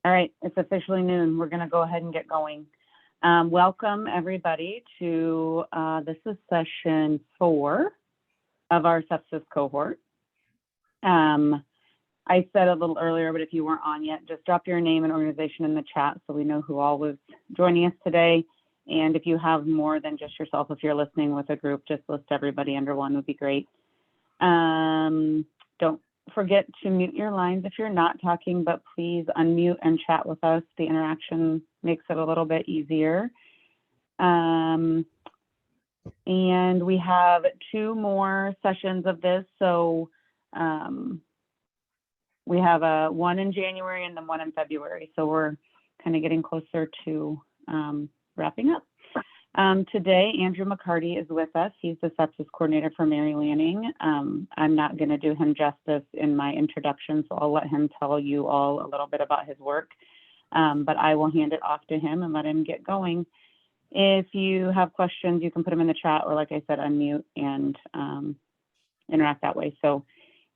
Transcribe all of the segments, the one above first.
All right, it's officially noon. We're going to go ahead and get going. Welcome, everybody, to this is session 4 of our sepsis cohort. I said a little earlier, but if you weren't on yet, just drop your name and organization in the chat so we know who all was joining us today. And if you have more than just yourself, if you're listening with a group, just list everybody under one would be great. Don't forget to mute your lines if you're not talking, but please unmute and chat with us. The interaction makes it a little bit easier. And we have 2 more sessions of this. So we have one in January and then one in February. So we're kind of getting closer to wrapping up. Today, Andrew Mccarty is with us. He's the sepsis coordinator for Mary Lanning. I'm not going to do him justice in my introduction, so I'll let him tell you all a little bit about his work. But I will hand it off to him and let him get going. If you have questions, you can put them in the chat, or like I said, unmute and interact that way. So,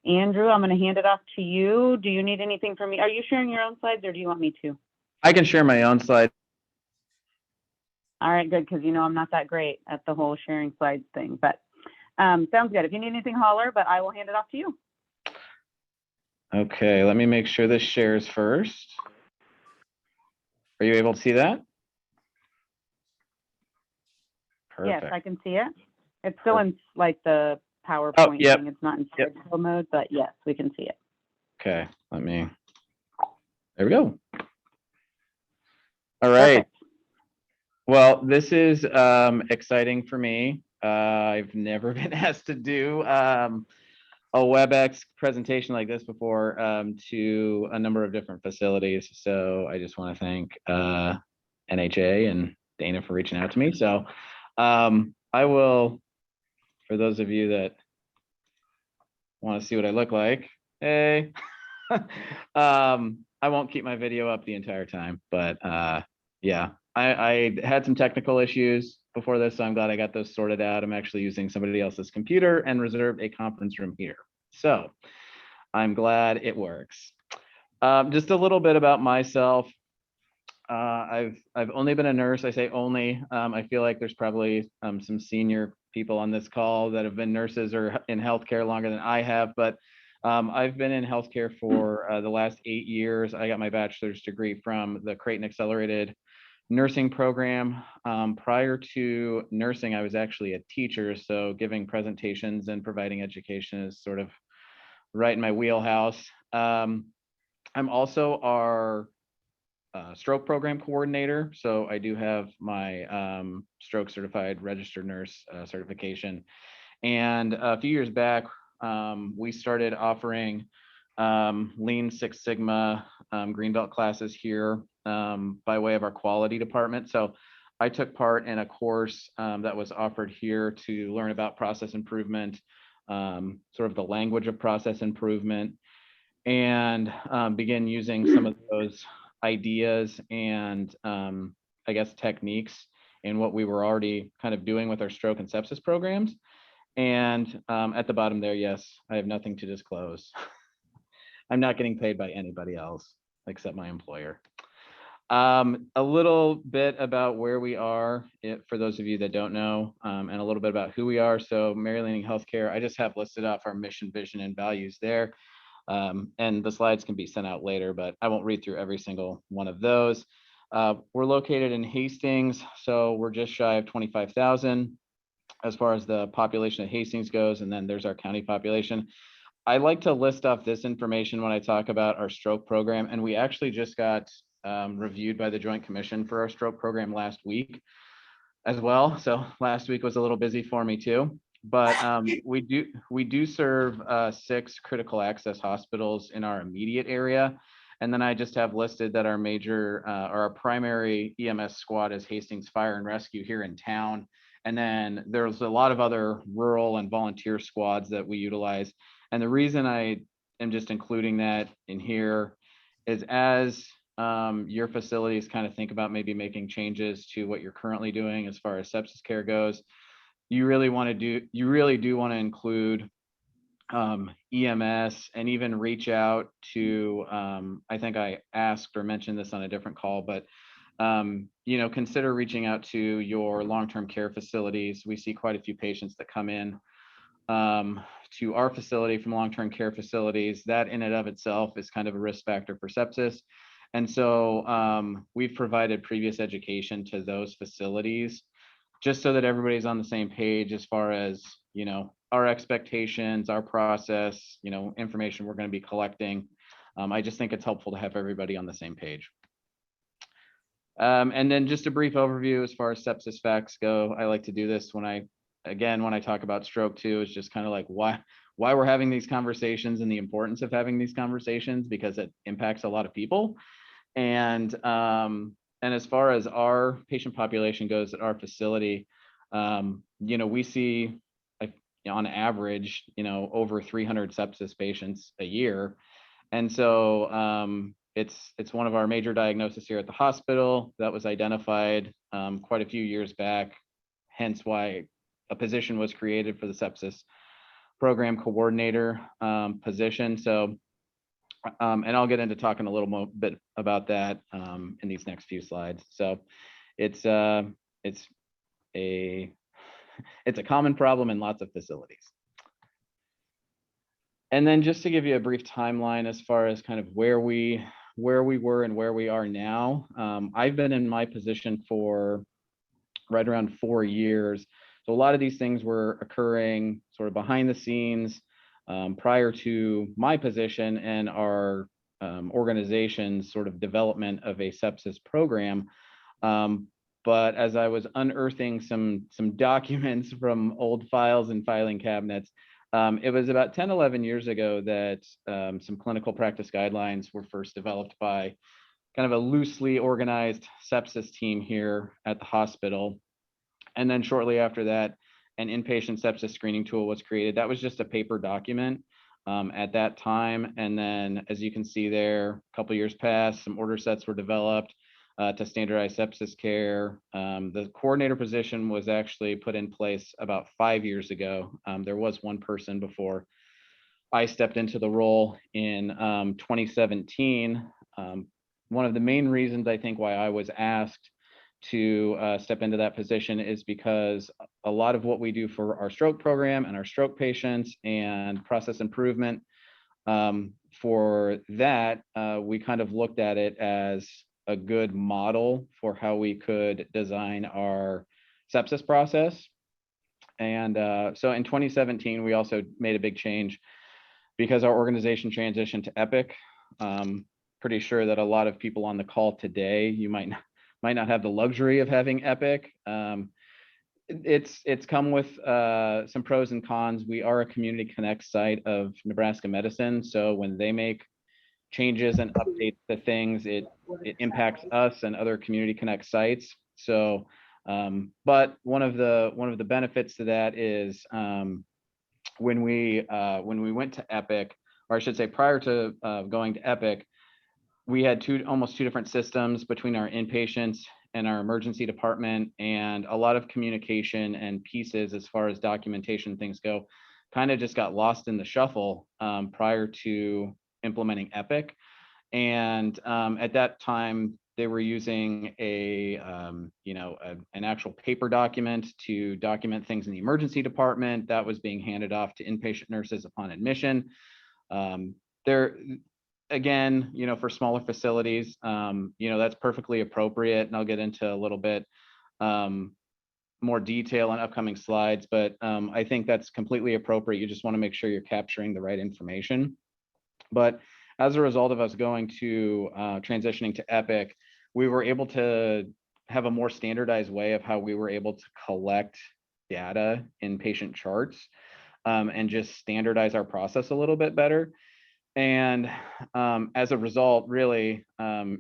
Andrew, I'm going to hand it off to you. Do you need anything from me? Are you sharing your own slides, or do you want me to? I can share my own slides. All right, good, because you know I'm not that great at the whole sharing slides thing, but sounds good. If you need anything, holler, but I will hand it off to you. Okay, let me make sure this shares first. Are you able to see that? Perfect. Yes, I can see it. It's still in like the PowerPoint thing. It's not in slideshow mode, but yes, we can see it. Okay, there we go. All right. Perfect. Well, this is exciting for me. I've never been asked to do a Webex presentation like this before to a number of different facilities. So I just want to thank NHA and Dana for reaching out to me. So I will, for those of you that want to see what I look like, hey, I won't keep my video up the entire time, but yeah. I had some technical issues before this, so I'm glad I got those sorted out. I'm actually using somebody else's computer and reserved a conference room here. So I'm glad it works. Just a little bit about myself. I've only been a nurse. I say only. I feel like there's probably some senior people on this call that have been nurses or in healthcare longer than I have, but I've been in healthcare for the last 8 years. I got my bachelor's degree from the Creighton Accelerated Nursing program. Prior to nursing, I was actually a teacher, so giving presentations and providing education is sort of right in my wheelhouse. I'm also our stroke program coordinator, so I do have my stroke certified registered nurse certification. And a few years back, we started offering Lean Six Sigma Green Belt classes here by way of our quality department. So I took part in a course that was offered here to learn about process improvement, sort of the language of process improvement, and begin using some of those ideas and I guess techniques in what we were already kind of doing with our stroke and sepsis programs. And at the bottom there, yes, I have nothing to disclose. I'm not getting paid by anybody else except my employer. A little bit about where we are, for those of you that don't know, and a little bit about who we are. So Mary Lanning Healthcare, I just have listed off our mission, vision, and values there. And the slides can be sent out later, but I won't read through every single one of those. We're located in Hastings, so we're just shy of 25,000 as far as the population of Hastings goes, and then there's our county population. I like to list off this information when I talk about our stroke program, and we actually just got reviewed by the Joint Commission for our stroke program last week as well. So last week was a little busy for me too, but we do serve 6 critical access hospitals in our immediate area. And then I just have listed that our major or our primary EMS squad is Hastings Fire and Rescue here in town. And then there's a lot of other rural and volunteer squads that we utilize. And the reason I am just including that in here is as your facilities kind of think about maybe making changes to what you're currently doing as far as sepsis care goes, you really do want to include EMS, and even reach out to, I think I asked or mentioned this on a different call, but consider reaching out to your long-term care facilities. We see quite a few patients that come in to our facility from long-term care facilities. That in and of itself is kind of a risk factor for sepsis. And so we've provided previous education to those facilities just so that everybody's on the same page as far as, our expectations, our process, information we're going to be collecting. I just think it's helpful to have everybody on the same page. And then just a brief overview as far as sepsis facts go. I like to do this when I talk about stroke too, is just kind of like why we're having these conversations and the importance of having these conversations, because it impacts a lot of people. And as far as our patient population goes at our facility, we see on average, over 300 sepsis patients a year. And so it's one of our major diagnoses here at the hospital that was identified quite a few years back, hence why a position was created for the sepsis program coordinator position. So, and I'll get into talking a little bit about that in these next few slides. So it's a common problem in lots of facilities. And then just to give you a brief timeline as far as kind of where we were and where we are now. I've been in my position for right around 4 years. So a lot of these things were occurring sort of behind the scenes prior to my position and our organization's sort of development of a sepsis program. But as I was unearthing some documents from old files and filing cabinets, it was about 10, 11 years ago that some clinical practice guidelines were first developed by kind of a loosely organized sepsis team here at the hospital. And then shortly after that, an inpatient sepsis screening tool was created. That was just a paper document at that time. And then, as you can see there, a couple years passed, some order sets were developed to standardize sepsis care. The coordinator position was actually put in place about 5 years ago. There was one person before I stepped into the role in 2017. One of the main reasons I think why I was asked to step into that position is because a lot of what we do for our stroke program and our stroke patients and process improvement, for that, we kind of looked at it as a good model for how we could design our sepsis process. And so in 2017, we also made a big change because our organization transitioned to Epic. Pretty sure that a lot of people on the call today, you might not have the luxury of having Epic. It's come with some pros and cons. We are a Community Connect site of Nebraska Medicine. So when they make changes and updates to things, it impacts us and other Community Connect sites. So, but one of the benefits to that is when we went to Epic, or I should say prior to going to Epic, we had almost two different systems between our inpatients and our emergency department, and a lot of communication and pieces as far as documentation things go kind of just got lost in the shuffle prior to implementing Epic. And at that time, they were using an actual paper document to document things in the emergency department that was being handed off to inpatient nurses upon admission. Again, for smaller facilities, that's perfectly appropriate. And I'll get into a little bit more detail on upcoming slides, but I think that's completely appropriate. You just want to make sure you're capturing the right information. But as a result of us going to transitioning to Epic, we were able to have a more standardized way of how we were able to collect data in patient charts and just standardize our process a little bit better. And as a result, really,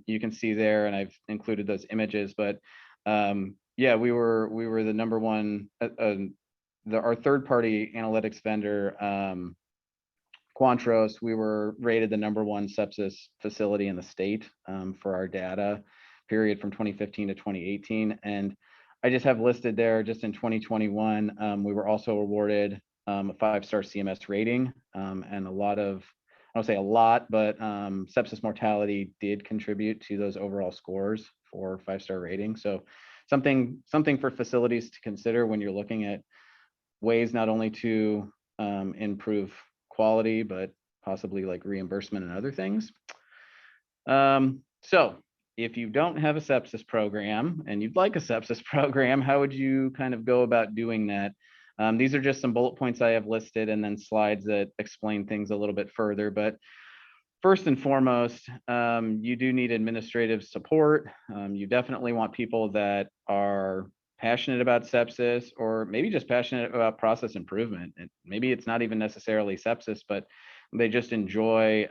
you can see there, and I've included those images, but yeah, we were the number one, our third-party analytics vendor, Quantros, we were rated the number one sepsis facility in the state for our data period from 2015 to 2018. And I just have listed there, just in 2021, we were also awarded a 5-star CMS rating, and a lot of, I don't say a lot, but sepsis mortality did contribute to those overall scores for 5-star rating. So something for facilities to consider when you're looking at ways not only to improve quality, but possibly like reimbursement and other things. So if you don't have a sepsis program and you'd like a sepsis program, how would you kind of go about doing that? These are just some bullet points I have listed and then slides that explain things a little bit further. But first and foremost, you do need administrative support. You definitely want people that are passionate about sepsis, or maybe just passionate about process improvement. And maybe it's not even necessarily sepsis, but they just enjoy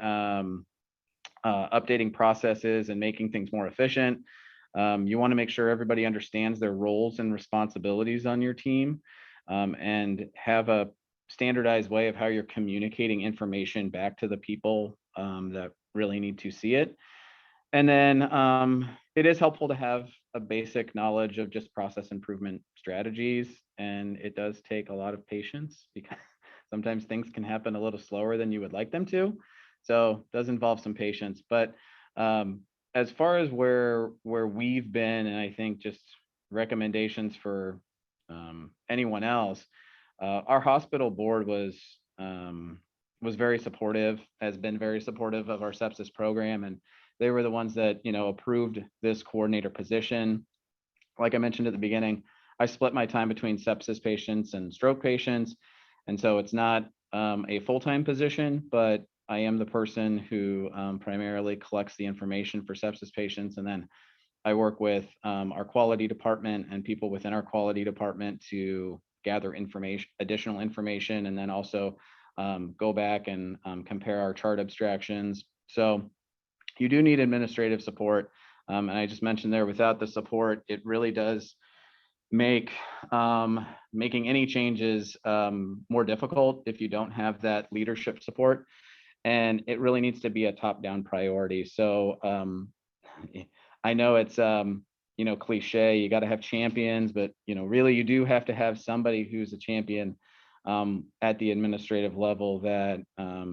updating processes and making things more efficient. You want to make sure everybody understands their roles and responsibilities on your team, and have a standardized way of how you're communicating information back to the people that really need to see it. And then it is helpful to have a basic knowledge of just process improvement strategies. And it does take a lot of patience, because sometimes things can happen a little slower than you would like them to. So it does involve some patience. But as far as where we've been, and I think just recommendations for anyone else, our hospital board was very supportive, has been very supportive of our sepsis program, and they were the ones that, you know, approved this coordinator position. Like I mentioned at the beginning, I split my time between sepsis patients and stroke patients, and so it's not a full-time position, but I am the person who primarily collects the information for sepsis patients, and then I work with our quality department and people within our quality department to gather information, additional information, and then also go back and compare our chart abstractions. So you do need administrative support. And I just mentioned there, without the support, it really does make making any changes more difficult if you don't have that leadership support. And it really needs to be a top-down priority. So I know it's you know, cliche, you got to have champions, but you know, really you do have to have somebody who's a champion at the administrative level that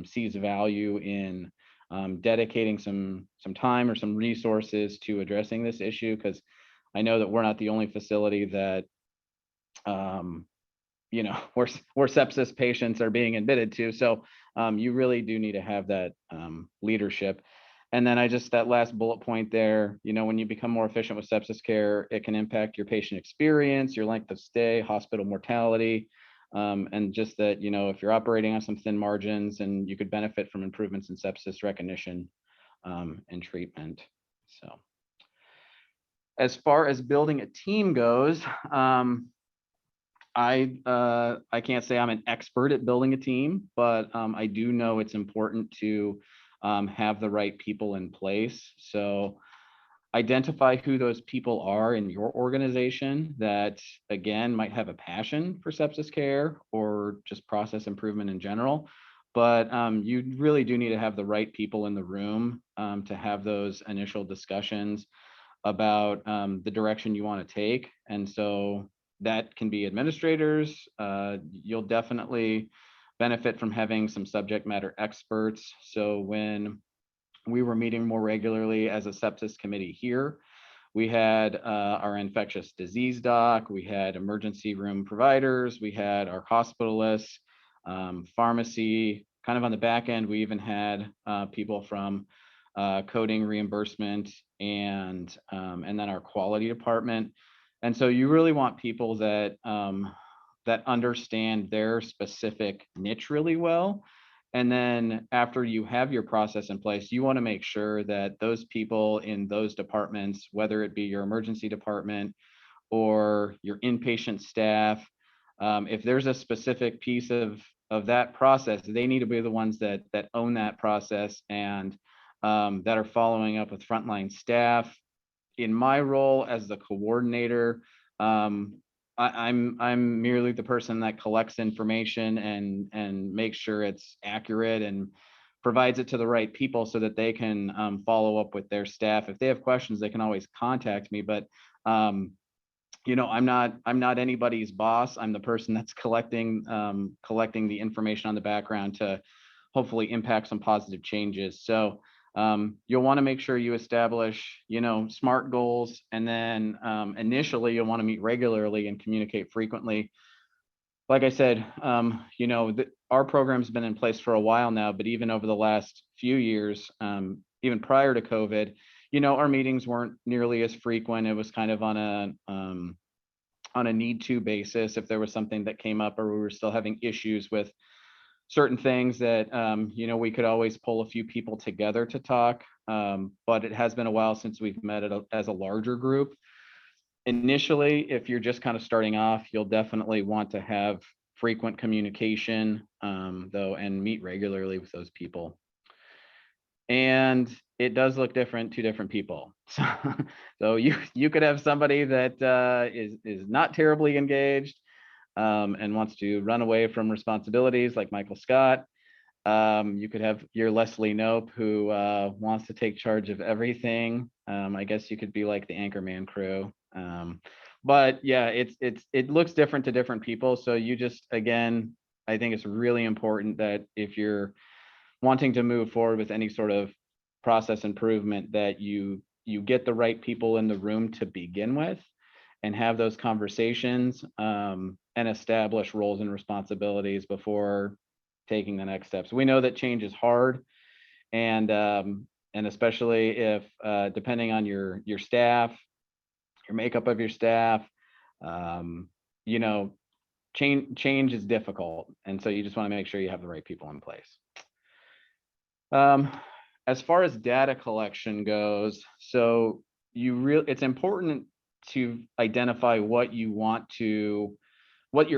sees value in dedicating some time or some resources to addressing this issue, because I know that we're not the only facility that you know, where sepsis patients are being admitted to. So you really do need to have that leadership. And then that last bullet point there, you know, when you become more efficient with sepsis care, it can impact your patient experience, your length of stay, hospital mortality, and just that, you know, if you're operating on some thin margins, and you could benefit from improvements in sepsis recognition and treatment. So as far as building a team goes, I can't say I'm an expert at building a team, but I do know it's important to have the right people in place. So identify who those people are in your organization that, again, might have a passion for sepsis care or just process improvement in general. But you really do need to have the right people in the room to have those initial discussions about the direction you want to take. And so that can be administrators. You'll definitely benefit from having some subject matter experts. So when we were meeting more regularly as a sepsis committee here, we had our infectious disease doc, we had emergency room providers, we had our hospitalists, pharmacy. Kind of on the back end, we even had people from coding, reimbursement, and then our quality department. And so you really want people that that understand their specific niche really well. And then after you have your process in place, you want to make sure that those people in those departments, whether it be your emergency department or your inpatient staff, if there's a specific piece of that process, they need to be the ones that own that process and that are following up with frontline staff. In my role as the coordinator, I'm merely the person that collects information and makes sure it's accurate and provides it to the right people so that they can follow up with their staff. If they have questions, they can always contact me. But I'm not anybody's boss. I'm the person that's collecting the information on the background to hopefully impact some positive changes. So you'll want to make sure you establish, SMART goals, and then initially you'll want to meet regularly and communicate frequently. Like I said, our program's been in place for a while now, but even over the last few years, even prior to COVID, our meetings weren't nearly as frequent. It was kind of on a need-to basis if there was something that came up or we were still having issues with certain things that, we could always pull a few people together to talk. But it has been a while since we've met as a larger group. Initially, if you're just kind of starting off, you'll definitely want to have frequent communication, though, and meet regularly with those people. And it does look different to different people. So you could have somebody that is not terribly engaged and wants to run away from responsibilities, like Michael Scott. You could have your Leslie Knope, who wants to take charge of everything. I guess you could be like the Anchorman crew. But yeah, it looks different to different people. So you just, again, I think it's really important that if you're wanting to move forward with any sort of process improvement, that you get the right people in the room to begin with and have those conversations, and establish roles and responsibilities before taking the next steps. We know that change is hard, and especially if depending on your staff, your makeup of your staff, change is difficult, and so you just want to make sure you have the right people in place. As far as data collection goes, so it's important to identify what your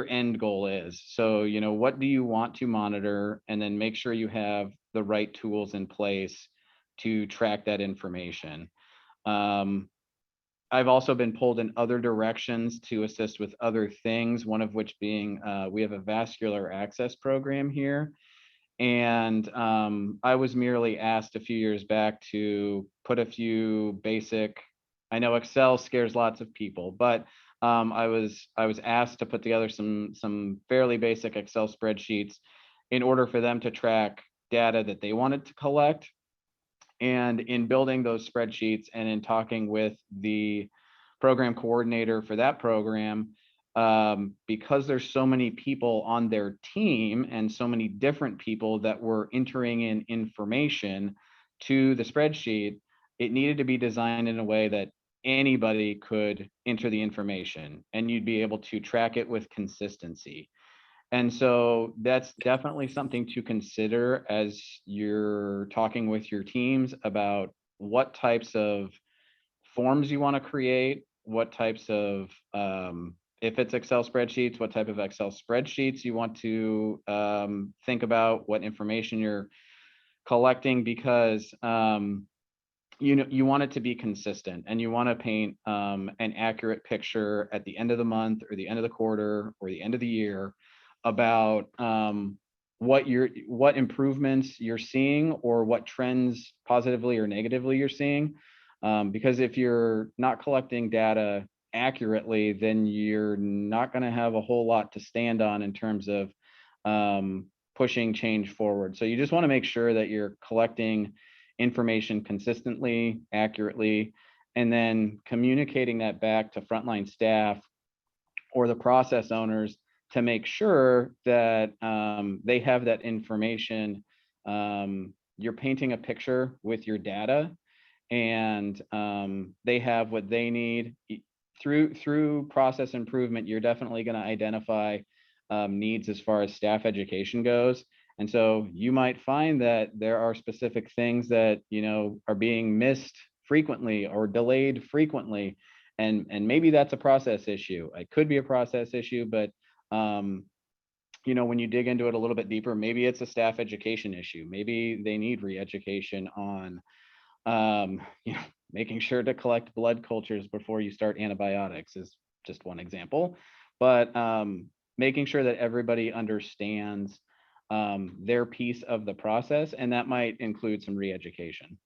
end goal is. So, what do you want to monitor, and then make sure you have the right tools in place to track that information. I've also been pulled in other directions to assist with other things, one of which being we have a vascular access program here. And I was merely asked a few years back to put a few basic, I know Excel scares lots of people, but I was asked to put together some fairly basic Excel spreadsheets in order for them to track data that they wanted to collect. And in building those spreadsheets and in talking with the program coordinator for that program, because there's so many people on their team and so many different people that were entering in information to the spreadsheet, it needed to be designed in a way that anybody could enter the information and you'd be able to track it with consistency. And so that's definitely something to consider as you're talking with your teams about what types of forms you want to create, what types of, if it's Excel spreadsheets, what type of Excel spreadsheets you want to think about, what information you're collecting, because you want it to be consistent, and you want to paint an accurate picture at the end of the month or the end of the quarter or the end of the year about what improvements you're seeing or what trends positively or negatively you're seeing. Because if you're not collecting data accurately, then you're not going to have a whole lot to stand on in terms of pushing change forward. So you just want to make sure that you're collecting information consistently, accurately, and then communicating that back to frontline staff or the process owners to make sure that they have that information. You're painting a picture with your data, and they have what they need. Through process improvement, you're definitely going to identify needs as far as staff education goes. And so you might find that there are specific things that are being missed frequently or delayed frequently, and maybe that's a process issue. It could be a process issue, but when you dig into it a little bit deeper, maybe it's a staff education issue. Maybe they need re-education on making sure to collect blood cultures before you start antibiotics is just one example. But making sure that everybody understands their piece of the process, and that might include some re-education.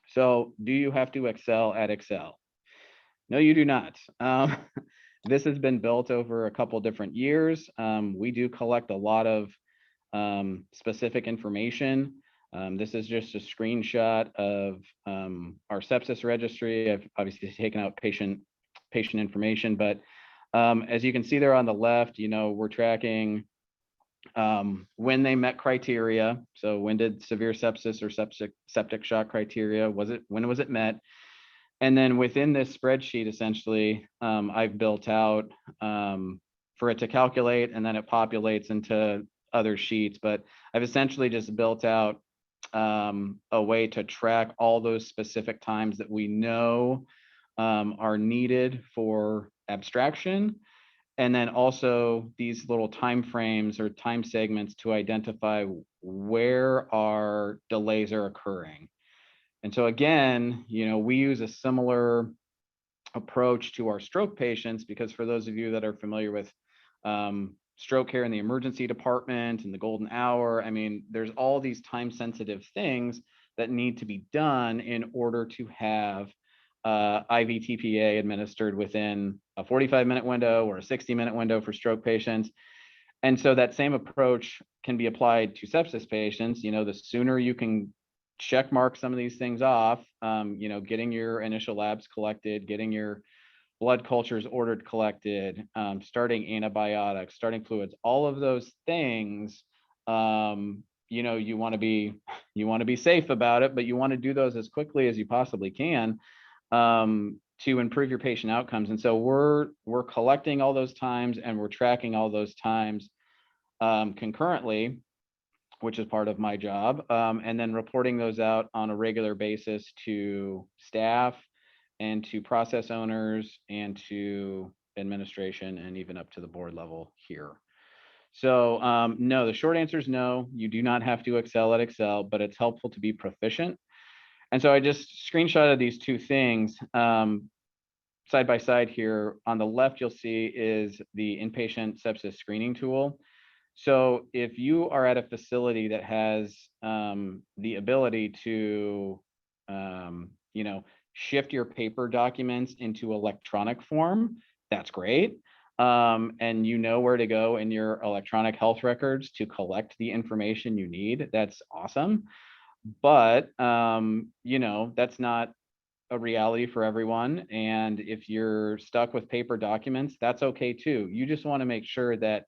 So do you have to excel at Excel? No, you do not. This has been built over a couple different years. We do collect a lot of specific information. This is just a screenshot of our sepsis registry. I've obviously taken out patient information, but as you can see there on the left, we're tracking when they met criteria. So when did severe sepsis or septic shock criteria, when was it met? And then within this spreadsheet, essentially, I've built out for it to calculate, and then it populates into other sheets. But I've essentially just built out a way to track all those specific times that we know are needed for abstraction. And then also these little time frames or time segments to identify where our delays are occurring. And so again, we use a similar approach to our stroke patients, because for those of you that are familiar with stroke care in the emergency department and the golden hour, I mean, there's all these time sensitive things that need to be done in order to have IV TPA administered within a 45-minute window or a 60-minute window for stroke patients. And so that same approach can be applied to sepsis patients. The sooner you can check mark some of these things off, getting your initial labs collected, getting your blood cultures ordered, collected, starting antibiotics, starting fluids, all of those things, you want to be safe about it, but you want to do those as quickly as you possibly can to improve your patient outcomes. And so we're collecting all those times, and we're tracking all those times concurrently, which is part of my job, and then reporting those out on a regular basis to staff and to process owners and to administration, and even up to the board level here. So no, the short answer is no, you do not have to excel at Excel, but it's helpful to be proficient. And so I just screenshotted these two things side by side here. On the left, you'll see is the inpatient sepsis screening tool. So if you are at a facility that has the ability to, shift your paper documents into electronic form, that's great. And you know where to go in your electronic health records to collect the information you need, that's awesome. But, that's not a reality for everyone. And if you're stuck with paper documents, that's okay too. You just want to make sure that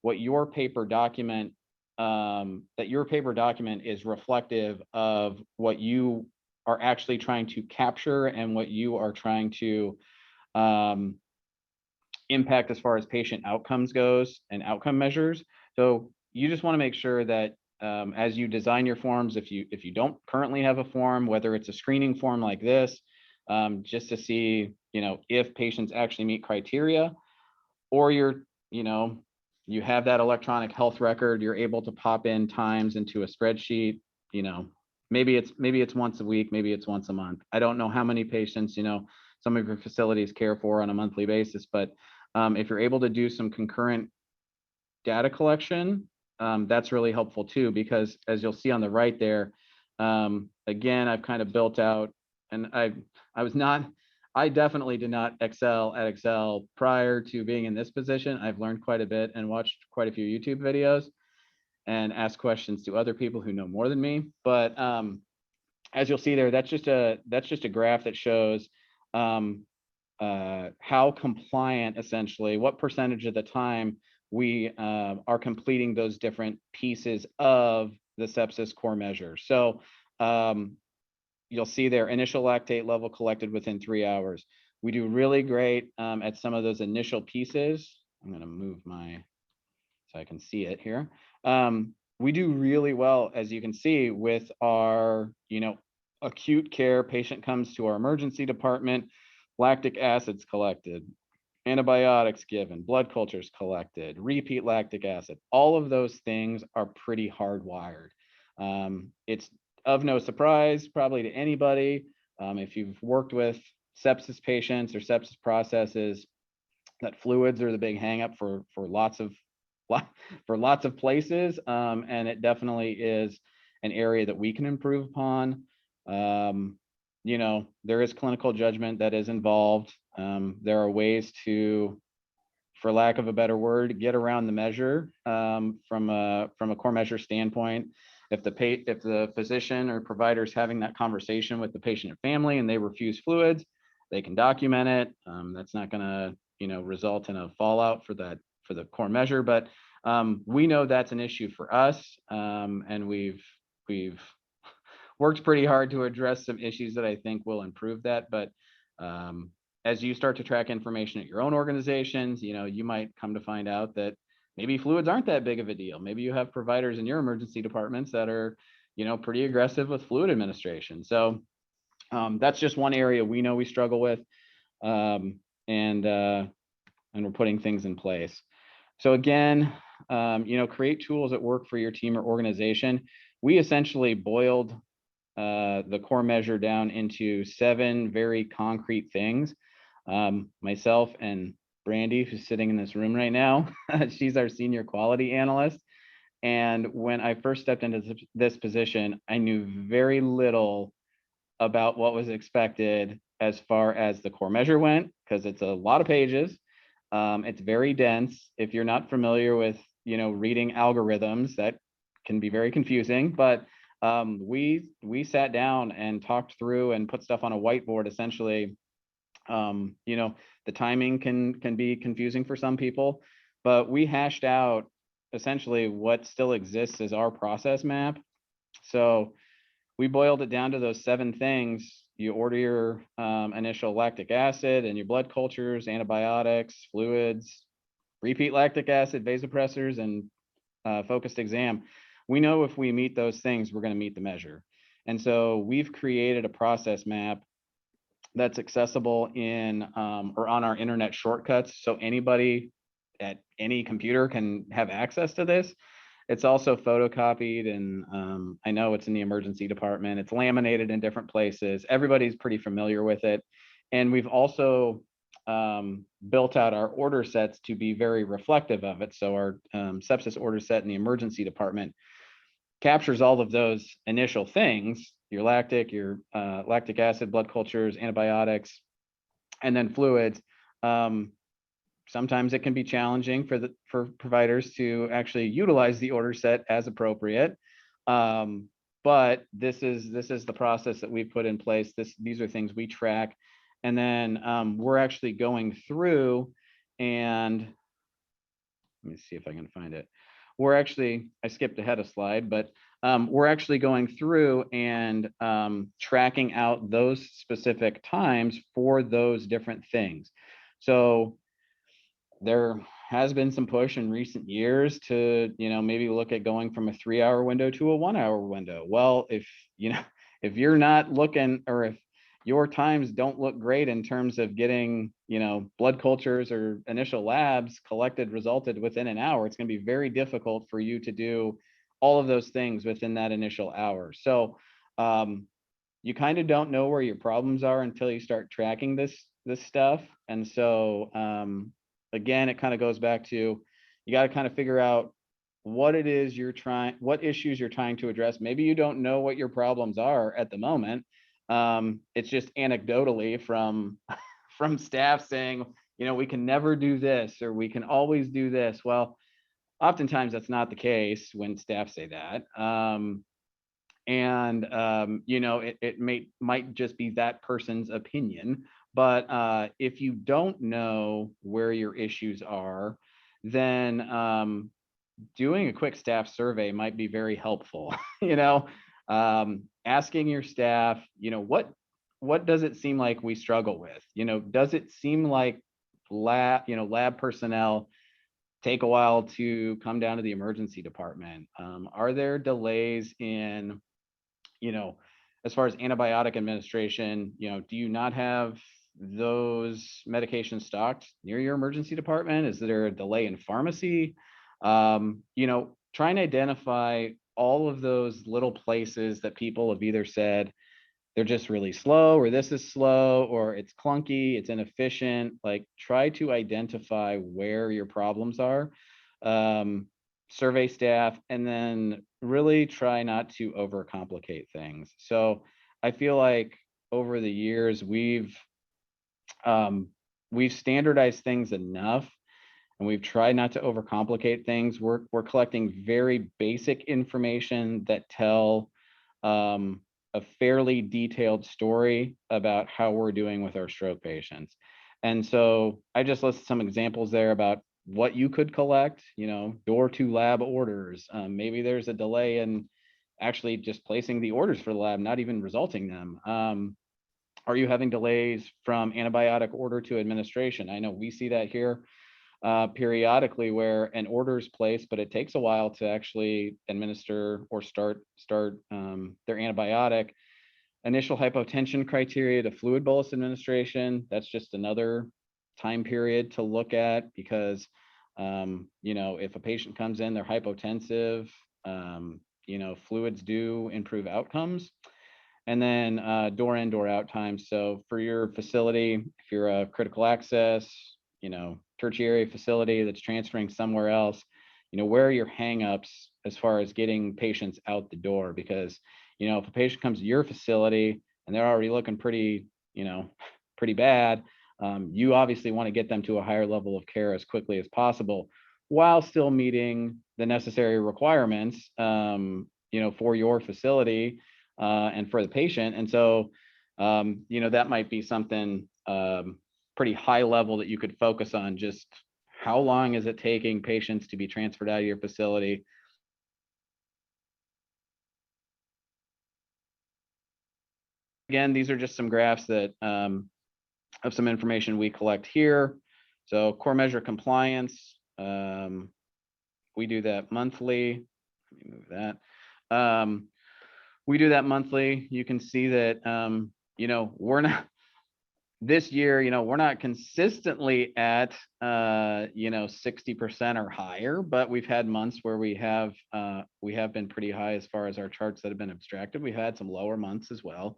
your paper document is reflective of what you are actually trying to capture and what you are trying to impact as far as patient outcomes goes and outcome measures. So you just want to make sure that as you design your forms, if you don't currently have a form, whether it's a screening form like this, just to see, if patients actually meet criteria, or you have that electronic health record, you're able to pop in times into a spreadsheet, maybe it's once a week, maybe it's once a month. I don't know how many patients, some of your facilities care for on a monthly basis, but if you're able to do some concurrent data collection, that's really helpful too, because as you'll see on the right there, again, I've kind of built out, and I definitely did not excel at Excel prior to being in this position. I've learned quite a bit and watched quite a few YouTube videos and asked questions to other people who know more than me. But as you'll see there, that's just a graph that shows how compliant, essentially, what percentage of the time we are completing those different pieces of the sepsis core measure. So you'll see their initial lactate level collected within 3 hours. We do really great at some of those initial pieces. I'm going to move so I can see it here. We do really well, as you can see, with our, acute care. Patient comes to our emergency department, lactic acids collected, antibiotics given, blood cultures collected, repeat lactic acid. All of those things are pretty hardwired. It's of no surprise, probably to anybody, if you've worked with sepsis patients or sepsis processes, that fluids are the big hangup for lots of places, and it definitely is an area that we can improve upon. there is clinical judgment that is involved. There are ways to, for lack of a better word, get around the measure from a core measure standpoint. If the physician or provider is having that conversation with the patient and family and they refuse fluids, they can document it. That's not going to result in a fallout for the core measure, but we know that's an issue for us, and we've worked pretty hard to address some issues that I think will improve that. But as you start to track information at your own organizations, you might come to find out that maybe fluids aren't that big of a deal. Maybe you have providers in your emergency departments that are, pretty aggressive with fluid administration. So that's just one area we know we struggle with, and we're putting things in place. So again, create tools that work for your team or organization. We essentially boiled the core measure down into 7 very concrete things. Myself and Brandy, who's sitting in this room right now, she's our senior quality analyst. And when I first stepped into this position, I knew very little about what was expected as far as the core measure went, because it's a lot of pages. It's very dense. If you're not familiar with, reading algorithms, that can be very confusing. But we sat down and talked through and put stuff on a whiteboard. Essentially, the timing can be confusing for some people, but we hashed out essentially what still exists as our process map. So we boiled it down to those 7 things. You order your initial lactic acid and your blood cultures, antibiotics, fluids, repeat lactic acid, vasopressors, and focused exam. We know if we meet those things, we're going to meet the measure. And so we've created a process map that's accessible in or on our internet shortcuts. So anybody at any computer can have access to this. It's also photocopied, and I know it's in the emergency department. It's laminated in different places. Everybody's pretty familiar with it. And we've also built out our order sets to be very reflective of it. So our sepsis order set in the emergency department captures all of those initial things, your lactic acid, blood cultures, antibiotics, and then fluids. Sometimes it can be challenging for providers to actually utilize the order set as appropriate. But this is the process that we've put in place. These are things we track. And then we're actually going through, and let me see if I can find it. I skipped ahead a slide, but we're actually going through and tracking out those specific times for those different things. So there has been some push in recent years to, maybe look at going from a 3-hour window to a 1-hour window. Well, if you're not looking, or if your times don't look great in terms of getting, blood cultures or initial labs resulted within an hour, it's going to be very difficult for you to do all of those things within that initial hour. So you kind of don't know where your problems are until you start tracking this stuff. And so again, it kind of goes back to, you got to kind of figure out what issues you're trying to address. Maybe you don't know what your problems are at the moment. It's just anecdotally from staff saying, we can never do this, or we can always do this. Well, oftentimes that's not the case when staff say that. It might just be that person's opinion. But if you don't know where your issues are, then doing a quick staff survey might be very helpful. Asking your staff, what does it seem like we struggle with? Does it seem like lab personnel take a while to come down to the emergency department? Are there delays in, as far as antibiotic administration, do you not have those medications stocked near your emergency department? Is there a delay in pharmacy? Try and identify all of those little places that people have either said they're just really slow, or this is slow, or it's clunky, it's inefficient. Like, try to identify where your problems are, survey staff, and then really try not to overcomplicate things. So I feel like over the years, we've standardized things enough, and we've tried not to overcomplicate things. We're collecting very basic information that tell a fairly detailed story about how we're doing with our stroke patients. And so I just listed some examples there about what you could collect, door to lab orders. Maybe there's a delay in actually just placing the orders for the lab, not even resulting them. Are you having delays from antibiotic order to administration? I know we see that here periodically, where an order is placed, but it takes a while to actually administer or start their antibiotic. Initial hypotension criteria to fluid bolus administration, that's just another time period to look at, because if a patient comes in, they're hypotensive, fluids do improve outcomes. And then door in, door out time. So for your facility, if you're a critical access, tertiary facility that's transferring somewhere else, where are your hangups as far as getting patients out the door? Because, if a patient comes to your facility and they're already looking pretty bad, you obviously want to get them to a higher level of care as quickly as possible, while still meeting the necessary requirements, for your facility and for the patient. And so, that might be something pretty high level that you could focus on. Just how long is it taking patients to be transferred out of your facility? Again, these are just some graphs that of some information we collect here. So core measure compliance, we do that monthly. Let me move that. We do that monthly. You can see that, we're not, this year, we're not consistently at, 60% or higher, but we've had months where we have been pretty high as far as our charts that have been abstracted. We've had some lower months as well.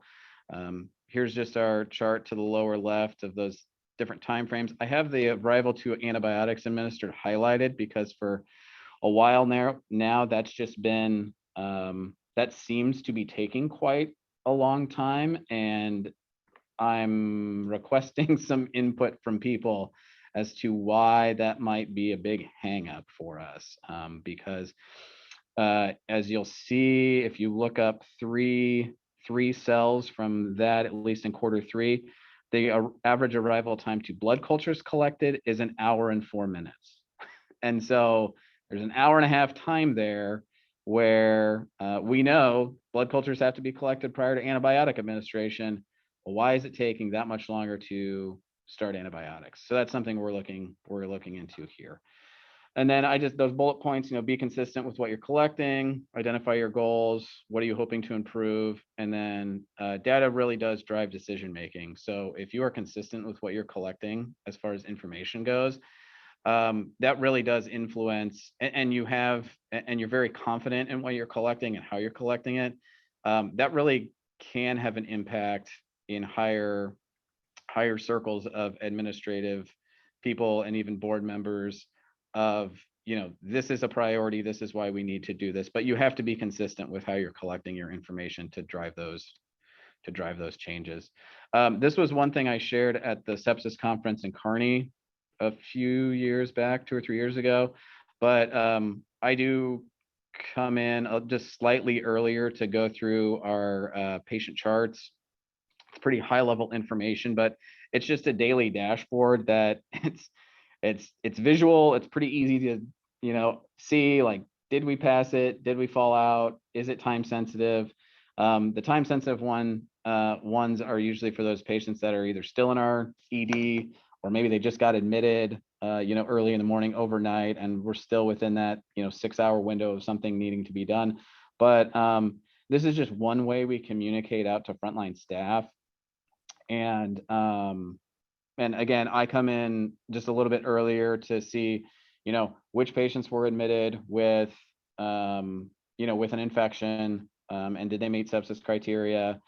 Here's just our chart to the lower left of those different timeframes. I have the arrival to antibiotics administered highlighted because for a while now that's just been, that seems to be taking quite a long time, and I'm requesting some input from people as to why that might be a big hang up for us. Because as you'll see, if you look up three cells from that, at least in Q3, the average arrival time to blood cultures collected is 1 hour and 4 minutes. And so there's 1.5 hours time there where we know blood cultures have to be collected prior to antibiotic administration. Well, why is it taking that much longer to start antibiotics? So that's something we're looking into here. And then those bullet points, be consistent with what you're collecting, identify your goals, what are you hoping to improve? And then data really does drive decision-making. So if you are consistent with what you're collecting as far as information goes, that really does influence, and you're very confident in what you're collecting and how you're collecting it, that really can have an impact in higher circles of administrative people and even board members of, this is a priority, this is why we need to do this. But you have to be consistent with how you're collecting your information to drive those changes. This was one thing I shared at the sepsis conference in Kearney a few years back, 2 or 3 years ago, but I do come in just slightly earlier to go through our patient charts. It's pretty high level information, but it's just a daily dashboard that it's visual. It's pretty easy to, see, like, did we pass it? Did we fall out? Is it time sensitive? The time sensitive ones are usually for those patients that are either still in our ED, or maybe they just got admitted, early in the morning, overnight, and we're still within that, 6-hour window of something needing to be done. But this is just one way we communicate out to frontline staff. And again, I come in just a little bit earlier to see, which patients were admitted with, with an infection, and did they meet sepsis criteria.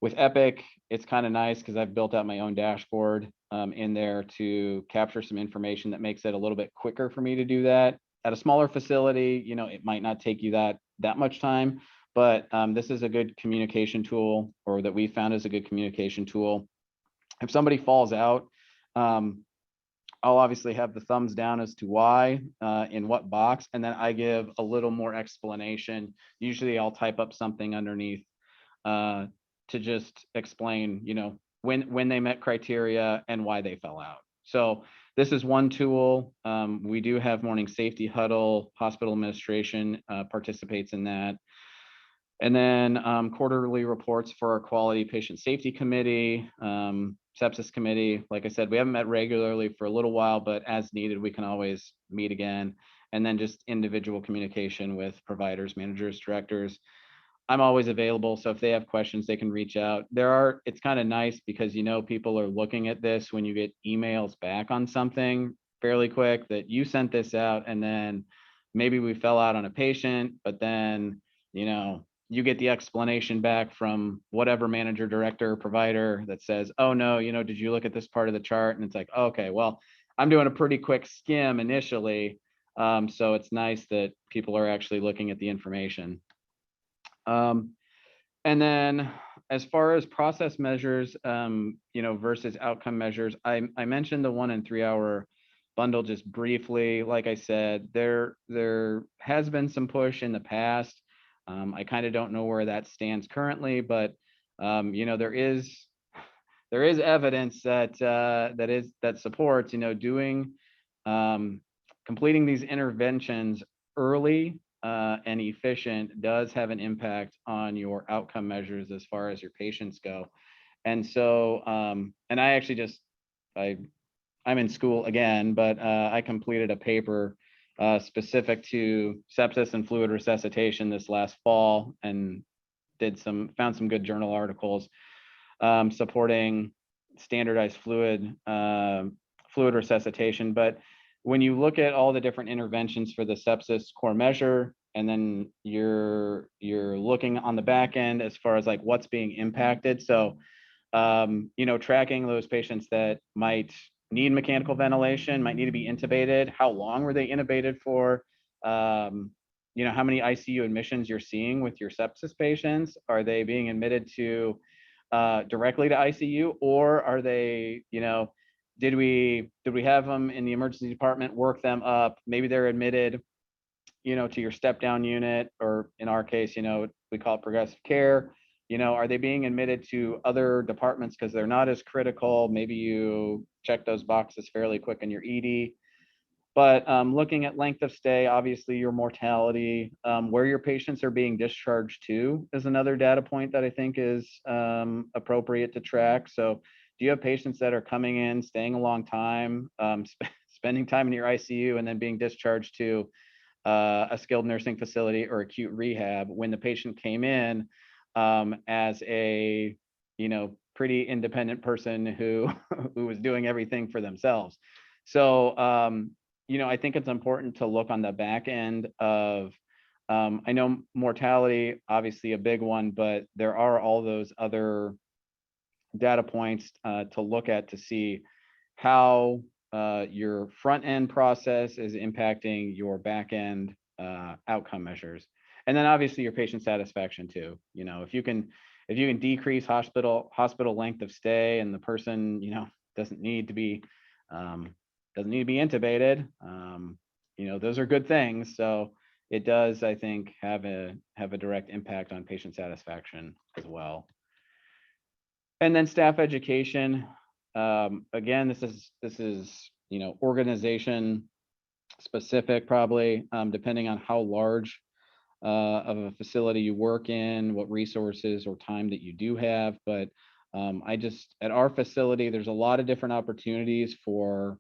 With Epic, it's kind of nice because I've built out my own dashboard in there to capture some information that makes it a little bit quicker for me to do that. At a smaller facility, it might not take you that much time, but this is a good communication tool, or that we found is a good communication tool. If somebody falls out, I'll obviously have the thumbs down as to why, in what box, and then I give a little more explanation. Usually I'll type up something underneath to just explain, when they met criteria and why they fell out. So this is one tool. We do have morning safety huddle, hospital administration participates in that. And then quarterly reports for our quality patient safety committee, sepsis committee. Like I said, we haven't met regularly for a little while, but as needed, we can always meet again. And then just individual communication with providers, managers, directors. I'm always available. So if they have questions, they can reach out. It's kind of nice because, people are looking at this when you get emails back on something fairly quick that you sent this out, and then maybe we fell out on a patient, but then, you get the explanation back from whatever manager, director, provider that says, oh no, did you look at this part of the chart? And it's like, okay, well, I'm doing a pretty quick skim initially. So it's nice that people are actually looking at the information. And then as far as process measures, versus outcome measures, I mentioned the 1 and 3 hour bundle just briefly. Like I said, there has been some push in the past. I kind of don't know where that stands currently, but there is evidence that supports doing completing these interventions early and efficient does have an impact on your outcome measures as far as your patients go. And so and I actually I'm in school again, but I completed a paper specific to sepsis and fluid resuscitation this last fall, and found some good journal articles supporting standardized fluid resuscitation. But when you look at all the different interventions for the sepsis core measure, and then you're looking on the back end as far as like what's being impacted. So tracking those patients that might need mechanical ventilation, might need to be intubated. How long were they intubated for? How many ICU admissions you're seeing with your sepsis patients? Are they being admitted to directly to ICU, or are they, did we have them in the emergency department, work them up? Maybe they're admitted, to your step down unit, or in our case, we call it progressive care. Are they being admitted to other departments because they're not as critical? Maybe you check those boxes fairly quick in your ED. But looking at length of stay, obviously your mortality, where your patients are being discharged to is another data point that I think is appropriate to track. So do you have patients that are coming in, staying a long time, spending time in your ICU, and then being discharged to a skilled nursing facility or acute rehab when the patient came in as a pretty independent person who was doing everything for themselves? So I think it's important to look on the back end of I know mortality, obviously a big one, but there are all those other data points to look at to see how your front end process is impacting your back end outcome measures. And then obviously your patient satisfaction too. If you can decrease hospital length of stay, and the person doesn't need to be intubated, those are good things. So it does, I think, have a direct impact on patient satisfaction as well. And then staff education. Again, this is organization specific, probably depending on how large of a facility you work in, what resources or time that you do have. But at our facility, there's a lot of different opportunities for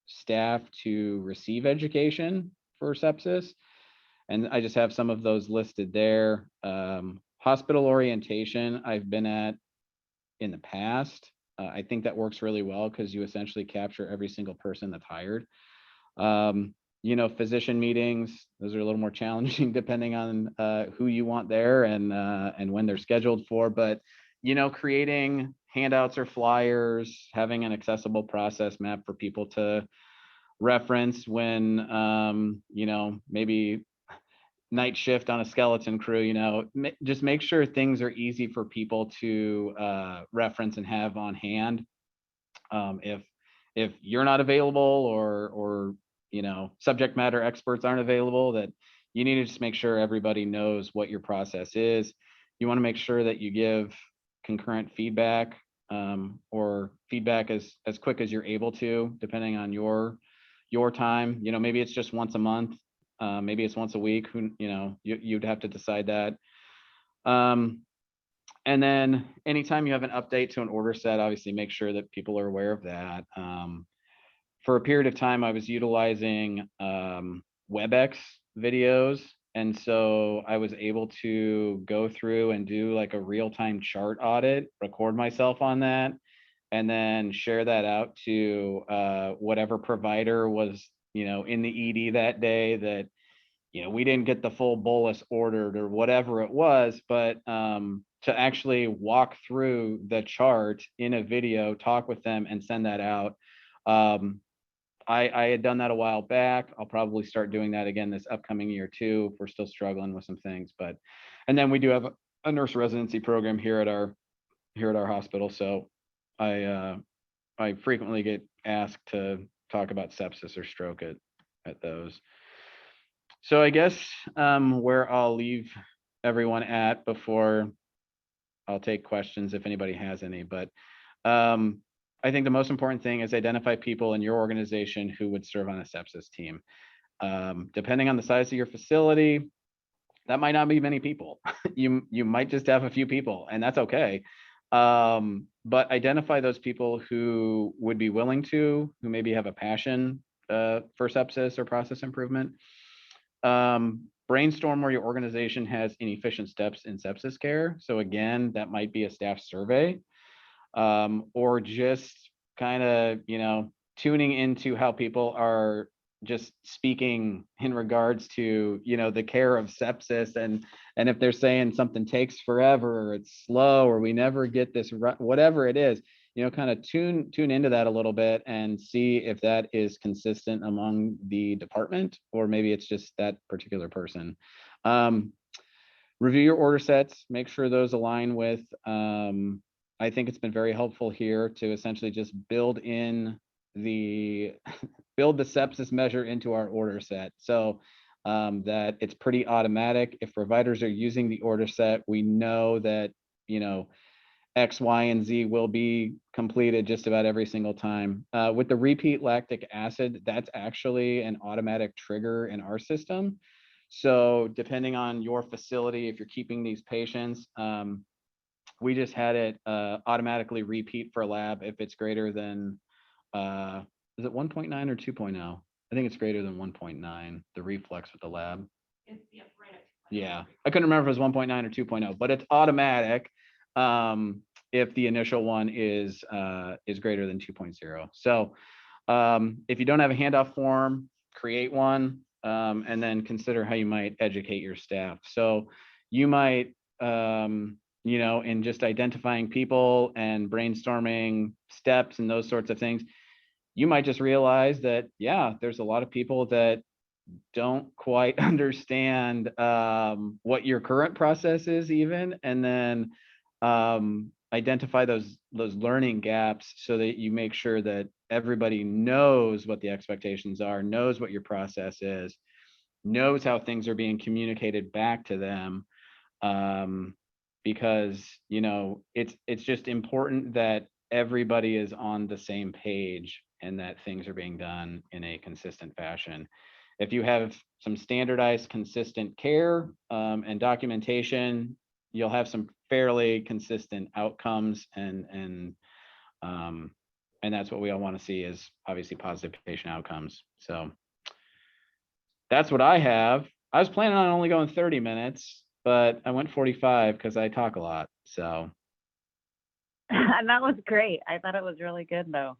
staff to receive education for sepsis. And I just have some of those listed there. Hospital orientation I've been at in the past. I think that works really well because you essentially capture every single person that's hired. Physician meetings, those are a little more challenging depending on who you want there and when they're scheduled for. But creating handouts or flyers, having an accessible process map for people to reference when maybe night shift on a skeleton crew, you know, just make sure things are easy for people to reference and have on hand. If you're not available, or you know, subject matter experts aren't available, that you need to just make sure everybody knows what your process is. You want to make sure that you give concurrent feedback, or feedback as quick as you're able to, depending on your time. You know, maybe it's just once a month, maybe it's once a week. Who, you know, you'd have to decide that. And then anytime you have an update to an order set, obviously make sure that people are aware of that. For a period of time, I was utilizing Webex videos. And so I was able to go through and do like a real-time chart audit, record myself on that, and then share that out to whatever provider was, you know, in the ED that day, that, you know, we didn't get the full bolus ordered or whatever it was, but to actually walk through the chart in a video, talk with them, and send that out. I had done that a while back. I'll probably start doing that again this upcoming year too, if we're still struggling with some things. But, and then we do have a nurse residency program here at our hospital. So I frequently get asked to talk about sepsis or stroke at those. So I guess where I'll leave everyone at before I'll take questions if anybody has any, but I think the most important thing is identify people in your organization who would serve on a sepsis team. Depending on the size of your facility, that might not be many people. You might just have a few people, and that's okay. But identify those people who would be willing to, who maybe have a passion for sepsis or process improvement. Brainstorm where your organization has inefficient steps in sepsis care. So again, that might be a staff survey, or just kind of, you know, tuning into how people are just speaking in regards to, you know, the care of sepsis, and if they're saying something takes forever, or it's slow, or we never get this right, whatever it is, you know, kind of tune into that a little bit and see if that is consistent among the department, or maybe it's just that particular person. Review your order sets, make sure those align with, I think it's been very helpful here to essentially just build the sepsis measure into our order set, so that it's pretty automatic. If providers are using the order set, we know that, you know, X, Y, and Z will be completed just about every single time. With the repeat lactic acid, that's actually an automatic trigger in our system. So depending on your facility, if you're keeping these patients, we just had it automatically repeat for lab if it's greater than, is it 1.9 or 2.0? I think it's greater than 1.9, the reflex with the lab. Yeah, right. Yeah, I couldn't remember if it was 1.9 or 2.0, but it's automatic if the initial one is greater than 2.0. So if you don't have a handoff form, create one, and then consider how you might educate your staff. So you might, you know, in just identifying people and brainstorming steps and those sorts of things, you might just realize that, yeah, there's a lot of people that don't quite understand what your current process is even, and then identify those learning gaps so that you make sure that everybody knows what the expectations are, knows what your process is, knows how things are being communicated back to them, because, you know, it's just important that everybody is on the same page and that things are being done in a consistent fashion. If you have some standardized, consistent care and documentation, you'll have some fairly consistent outcomes, and that's what we all want to see, is obviously positive patient outcomes. So that's what I have. I was planning on only going 30 minutes, but I went 45 because I talk a lot. So. And that was great. I thought it was really good though.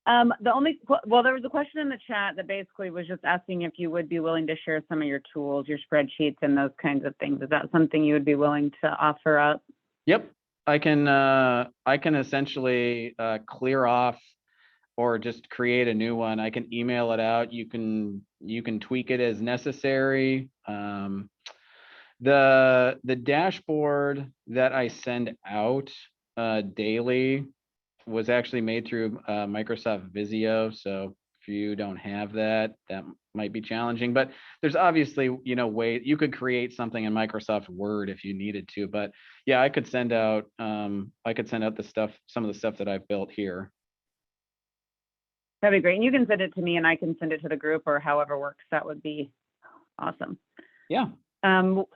There was a question in the chat that basically was just asking if you would be willing to share some of your tools, your spreadsheets, and those kinds of things. Is that something you would be willing to offer up? Yep, I can essentially clear off or just create a new one. I can email it out. You can tweak it as necessary. The dashboard that I send out daily was actually made through Microsoft Visio. So if you don't have that, that might be challenging, but there's obviously, way you could create something in Microsoft Word if you needed to, but yeah, I could send out the stuff, some of the stuff that I've built here. That'd be great. And you can send it to me and I can send it to the group or however works. That would be awesome. Yeah. How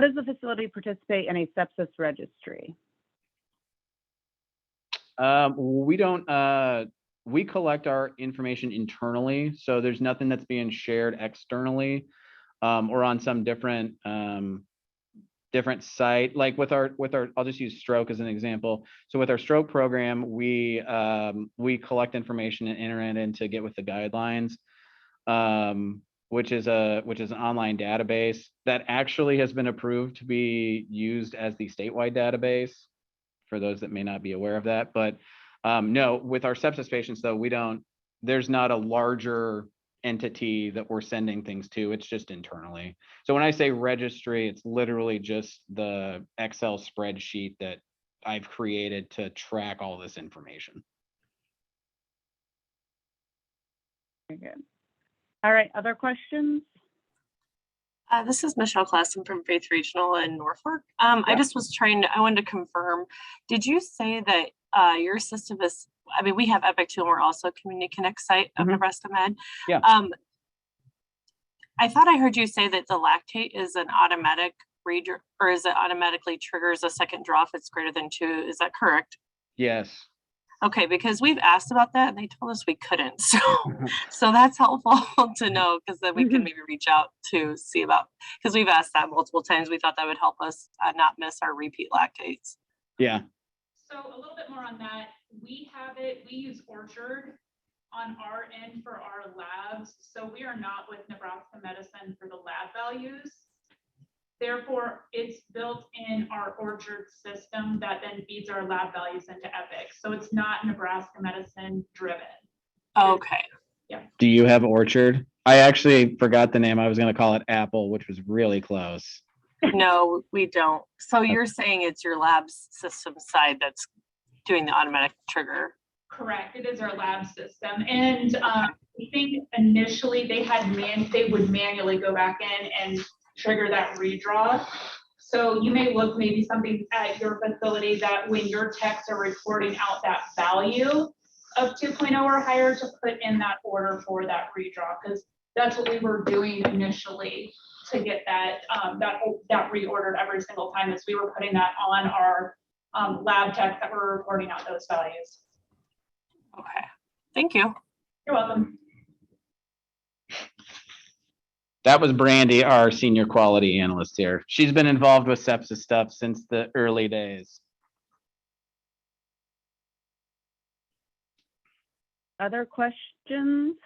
does the facility participate in a sepsis registry? We collect our information internally, so there's nothing that's being shared externally, or on some different site. Like with our, I'll just use stroke as an example. So with our stroke program, we collect information and enter it in to get with the guidelines. Which is an online database that actually has been approved to be used as the statewide database, for those that may not be aware of that. But no, with our sepsis patients though, there's not a larger entity that we're sending things to. It's just internally. So when I say registry, it's literally just the Excel spreadsheet that I've created to track all this information. Very good. All right, other questions? This is Michelle Klassen from Faith Regional in Norfolk. Yeah. I wanted to confirm, did you say that your system is, we have Epic too, and we're also a Community Connect site of Nebraska Med. Yeah. I thought I heard you say that the lactate is an automatic reader, or is it automatically triggers a second draw if it's greater than 2? Is that correct? Yes. Okay, because we've asked about that and they told us we couldn't. So that's helpful to know, because then we can maybe reach out to see about, because we've asked that multiple times. We thought that would help us not miss our repeat lactates. Yeah. So a little bit more on that. We use Orchard on our end for our labs. So we are not with Nebraska Medicine for the lab values. Therefore, it's built in our Orchard system that then feeds our lab values into Epic. So it's not Nebraska Medicine driven. Okay. Yeah. Do you have Orchard? I actually forgot the name. I was going to call it Apple, which was really close. No, we don't. So you're saying it's your lab's system side that's doing the automatic trigger? Correct. It is our lab system. And I think initially they would manually go back in and trigger that redraw. So you may look maybe something at your facility that when your techs are reporting out that value of 2.0 or higher, to put in that order for that redraw, because that's what we were doing initially to get that that reordered every single time, is we were putting that on our lab techs that were reporting out those values. Okay, thank you. You're welcome. That was Brandy, our senior quality analyst here. She's been involved with sepsis stuff since the early days. Other questions?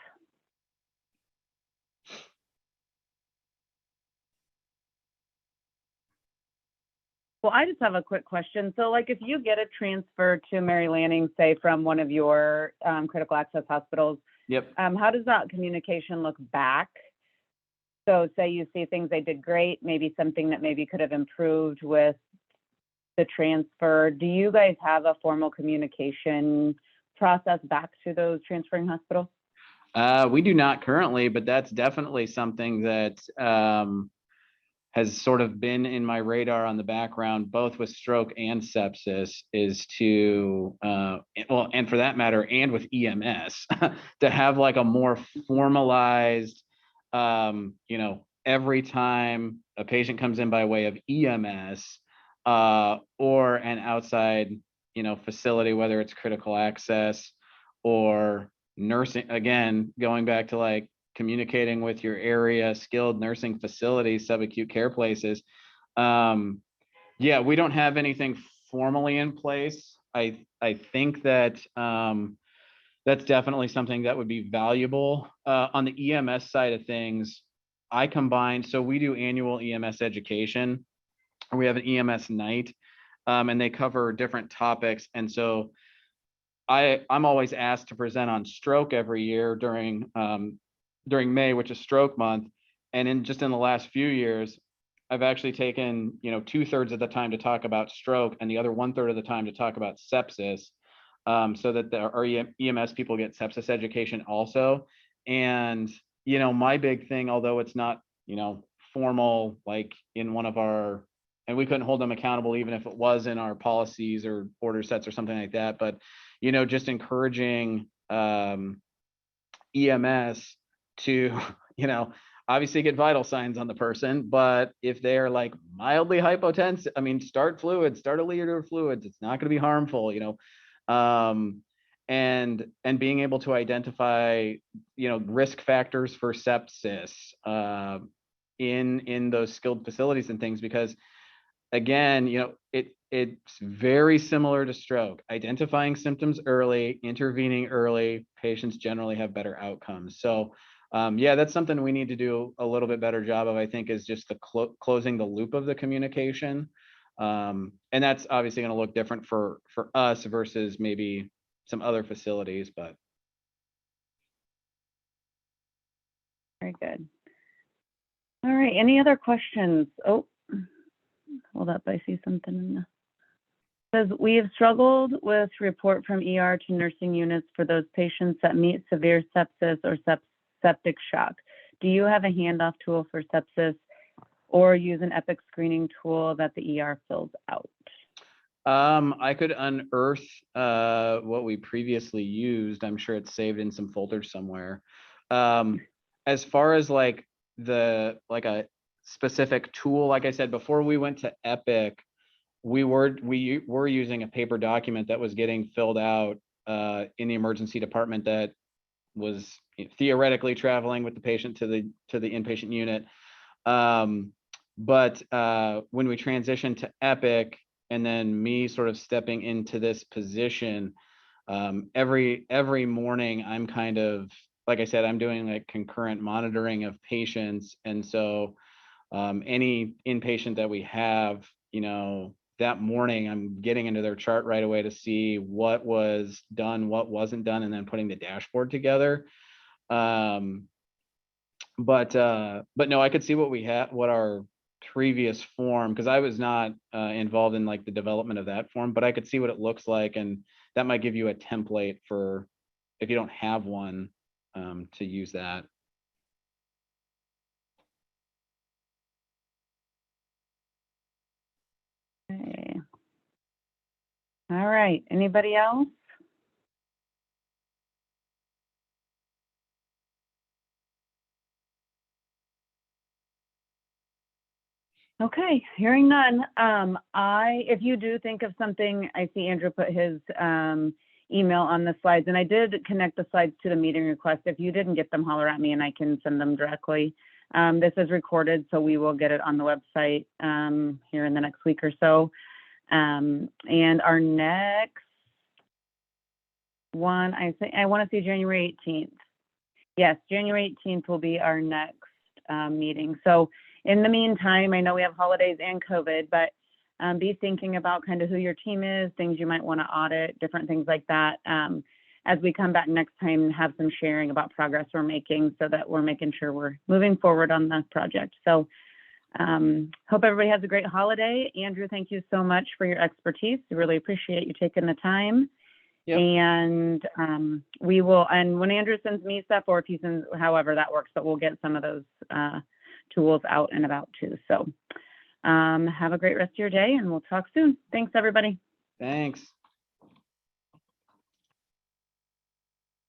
Well, I just have a quick question. So like if you get a transfer to Mary Lanning, say from one of your critical access hospitals, Yep. How does that communication look back? So say you see things they did great, maybe something that maybe could have improved with the transfer. Do you guys have a formal communication process back to those transferring hospitals? We do not currently, but that's definitely something that has sort of been in my radar on the background, both with stroke and sepsis, is to, well, and for that matter, and with EMS, to have like a more formalized, every time a patient comes in by way of EMS or an outside, facility, whether it's critical access or nursing, again, going back to like communicating with your area skilled nursing facilities, subacute care places. Yeah, we don't have anything formally in place. I think that that's definitely something that would be valuable. On the EMS side of things, so we do annual EMS education. We have an EMS night and they cover different topics. And so I'm always asked to present on stroke every year during May, which is Stroke Month. And in the last few years, I've actually taken, 2/3 of the time to talk about stroke and the other 1/3 of the time to talk about sepsis, so that our EMS people get sepsis education also. And, my big thing, although it's not, formal, like in one of our, and we couldn't hold them accountable even if it was in our policies or order sets or something like that, but, just encouraging EMS to, obviously get vital signs on the person, but if they're like mildly hypotensive, I mean, start a liter of fluids. It's not going to be harmful, and being able to identify, risk factors for sepsis in those skilled facilities and things, because again, it's very similar to stroke. Identifying symptoms early, intervening early, patients generally have better outcomes. So yeah, that's something we need to do a little bit better job of, I think, is just the closing the loop of the communication. And that's obviously going to look different for us versus maybe some other facilities, but. Very good. All right, any other questions? Oh, hold up, I see something in the. Says, we have struggled with report from ER to nursing units for those patients that meet severe sepsis or septic shock. Do you have a handoff tool for sepsis or use an EPIC screening tool that the ER fills out? I could unearth what we previously used. I'm sure it's saved in some folders somewhere. As far as like a specific tool, like I said, before we went to EPIC, we were using a paper document that was getting filled out in the emergency department that was theoretically traveling with the patient to the inpatient unit. But when we transitioned to EPIC, and then me sort of stepping into this position, every morning I'm kind of, like I said, I'm doing like concurrent monitoring of patients. And so any inpatient that we have, that morning I'm getting into their chart right away to see what was done, what wasn't done, and then putting the dashboard together. But no, I could see what our previous form, because I was not involved in like the development of that form, but I could see what it looks like, and that might give you a template for if you don't have one to use that. Okay. All right, anybody else? Okay, hearing none. If you do think of something, I see Andrew put his email on the slides, and I did connect the slides to the meeting request. If you didn't get them, holler at me and I can send them directly. This is recorded, so we will get it on the website here in the next week or so. And our next one, I want to see January 18th. Yes, January 18th will be our next meeting. So in the meantime, I know we have holidays and COVID, but be thinking about kind of who your team is, things you might want to audit, different things like that. As we come back next time, have some sharing about progress we're making so that we're making sure we're moving forward on the project. So hope everybody has a great holiday. Andrew, thank you so much for your expertise. We really appreciate you taking the time. Yep. And we will, and when Andrew sends me stuff, or if he sends, however that works, but we'll get some of those tools out and about too. So have a great rest of your day, and we'll talk soon. Thanks, everybody. Thanks.